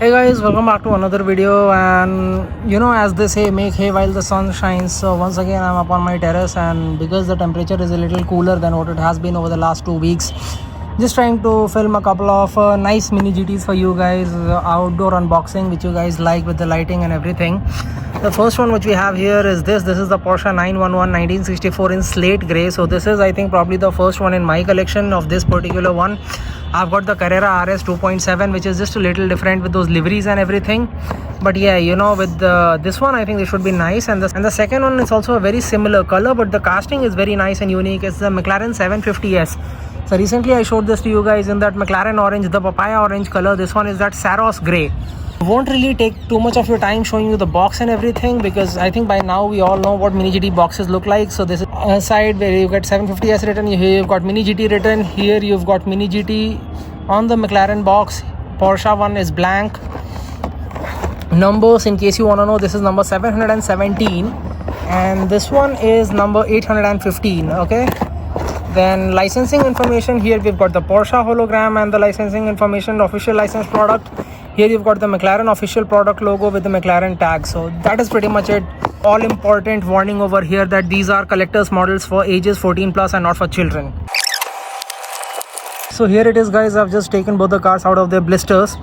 Hey guys, welcome back to another video. And as they say, make hay while the sun shines. So once again I'm up on my terrace, and because the temperature is a little cooler than what it has been over the last 2 weeks, just trying to film a couple of nice mini GTs for you guys, outdoor unboxing which you guys like with the lighting and everything. The first one which we have here is this is the Porsche 911 1964 in slate grey. So this is, I think, probably the first one in my collection of this particular one. I've got the Carrera RS 2.7, which is just a little different with those liveries and everything. But yeah, with this one, I think they should be nice. And the second one is also a very similar color, but the casting is very nice and unique. It's the McLaren 750S. So recently I showed this to you guys in that McLaren orange, the papaya orange color. This one is that Saros grey. Won't really take too much of your time showing you the box and everything, because I think by now we all know what Mini GT boxes look like. So this is a side where you get 750S written, here you've got Mini GT written, here you've got Mini GT on the McLaren box. Porsche one is blank. Numbers, in case you want to know, this is number 717 and this one is number 815. Okay, then licensing information, here we've got the Porsche hologram and the licensing information, official license product. Here you've got the McLaren official product logo with the McLaren tag. So that is pretty much it. All important warning over here that these are collector's models for ages 14 plus and not for children. So here it is, guys. I've just taken both the cars out of their blisters.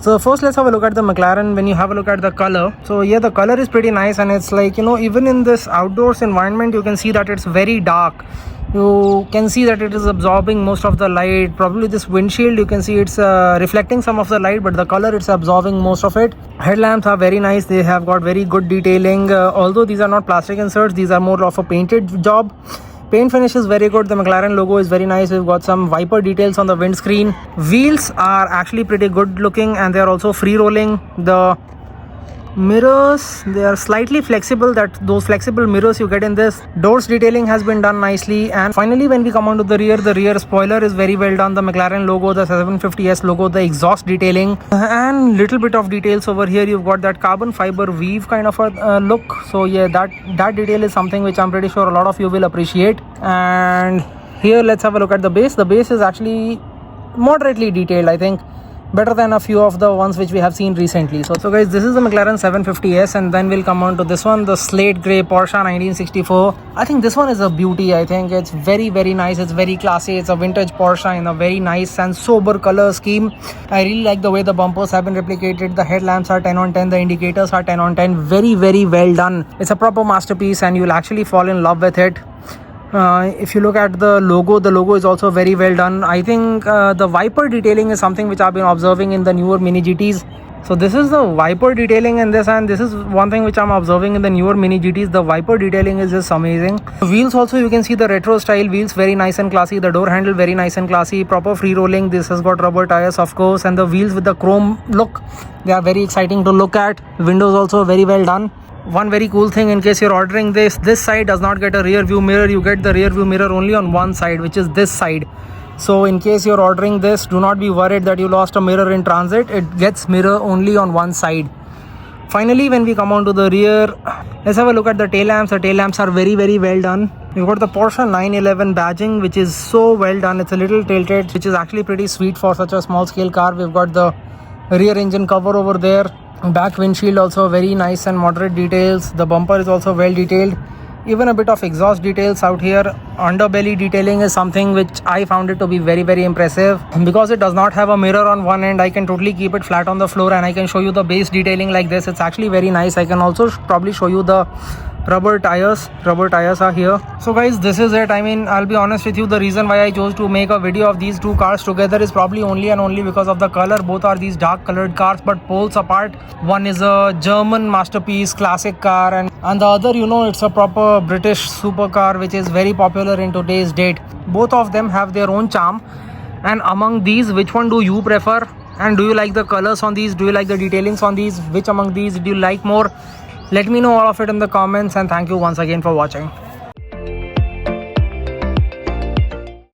So first let's have a look at the McLaren. When you have a look at the color, so yeah, the color is pretty nice, and it's like, even in this outdoors environment, you can see that it's very dark. You can see that it is absorbing most of the light. Probably this windshield, you can see it's reflecting some of the light, but the color, it's absorbing most of it. Headlamps are very nice. They have got very good detailing. Although these are not plastic inserts, these are more of a painted job. Paint finish is very good. The McLaren logo is very nice. We've got some wiper details on the windscreen. Wheels are actually pretty good looking, and they are also free rolling. The mirrors, they are slightly flexible, those flexible mirrors you get in this. Doors detailing has been done nicely. And finally, when we come onto the rear spoiler is very well done. The McLaren logo, the 750S logo, the exhaust detailing, and little bit of details over here. You've got that carbon fiber weave kind of a look. So yeah, that detail is something which I'm pretty sure a lot of you will appreciate. And here let's have a look at the base. The base is actually moderately detailed, I think. Better than a few of the ones which we have seen recently. So guys, this is the McLaren 750S, and then we'll come on to this one, the slate grey Porsche 1964. I think this one is a beauty. I think it's very, very nice. It's very classy. It's a vintage Porsche in a very nice and sober color scheme. I really like the way the bumpers have been replicated. The headlamps are 10 on 10. The indicators are 10 on 10. Very, very well done. It's a proper masterpiece, and you'll actually fall in love with it. If you look at the logo is also very well done. I think the wiper detailing is something which I've been observing in the newer Mini GTs. So this is the wiper detailing in this, and this is one thing which I'm observing in the newer Mini GTs. The wiper detailing is just amazing. The wheels also, you can see the retro style wheels, very nice and classy. The door handle, very nice and classy. Proper free rolling. This has got rubber tires, of course, and the wheels with the chrome look, they are very exciting to look at. Windows also very well done. One very cool thing, in case you're ordering this side does not get a rear view mirror. You get the rear view mirror only on one side, which is this side. So in case you're ordering this, do not be worried that you lost a mirror in transit. It gets mirror only on one side. Finally, when we come on to the rear, let's have a look at the tail lamps. The tail lamps are very, very well done. You've got the Porsche 911 badging, which is so well done. It's a little tilted, which is actually pretty sweet for such a small scale car. We've got the rear engine cover over there. Back windshield also very nice and moderate details. The bumper is also well detailed. Even a bit of exhaust details out here. Underbelly detailing is something which I found it to be very, very impressive. Because it does not have a mirror on one end, I can totally keep it flat on the floor, and I can show you the base detailing like this. It's actually very nice. I can also probably show you the rubber tires are here. So guys, this is it. I mean, I'll be honest with you, the reason why I chose to make a video of these two cars together is probably only and only because of the color. Both are these dark colored cars, but poles apart. One is a German masterpiece classic car, and the other, it's a proper British supercar which is very popular in today's date. Both of them have their own charm, and among these, which one do you prefer? And do you like the colors on these? Do you like the detailings on these? Which among these do you like more? Let me know all of it in the comments, and thank you once again for watching.